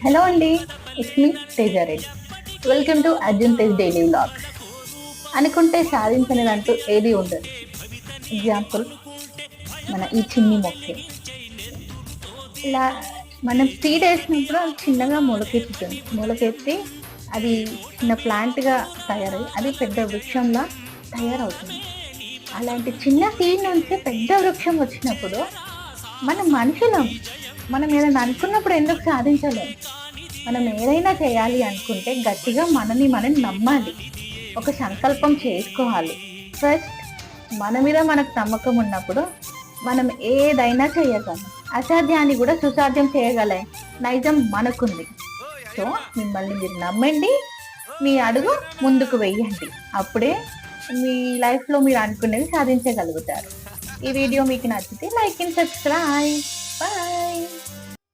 Hello అండి, it's me Teja Reddy. Welcome to Arjun Tej daily vlog. అనుకుంటే సాధించలేదంటూ ఏది ఉండదు. ఎగ్జాంపుల్ మన ఈ చిన్ని మొక్కే. ఇలా మనం సీడ్ వేసినప్పుడు అది చిన్నగా మొలకెత్తుతుంది. మొలకెత్తి అది చిన్న ప్లాంట్గా తయారై అది పెద్ద వృక్షంలా తయారవుతుంది. అలాంటి చిన్న సీడ్ నుంచి పెద్ద వృక్షం వచ్చినప్పుడు మనం మనుషులం. మనం ఏదైనా అనుకున్నప్పుడు ఎందుకు సాధించలేం? మనం ఏదైనా చేయాలి అనుకుంటే గట్టిగా మనని మనం నమ్మాలి. ఒక సంకల్పం చేసుకోవాలి. ఫస్ట్ మన మీద మనకు నమ్మకం ఉన్నప్పుడు మనం ఏదైనా చేయగలం. అసాధ్యాన్ని కూడా సుసాధ్యం చేయగల నైజం మనకుంది. సో మిమ్మల్ని మీరు నమ్మండి, మీ అడుగు ముందుకు వెయ్యండి. అప్పుడే మీ లైఫ్లో మీరు అనుకునేవి సాధించగలుగుతారు. ఈ వీడియో మీకు నచ్చితే లైక్ అండ్ సబ్స్క్రైబ్. బాయ్.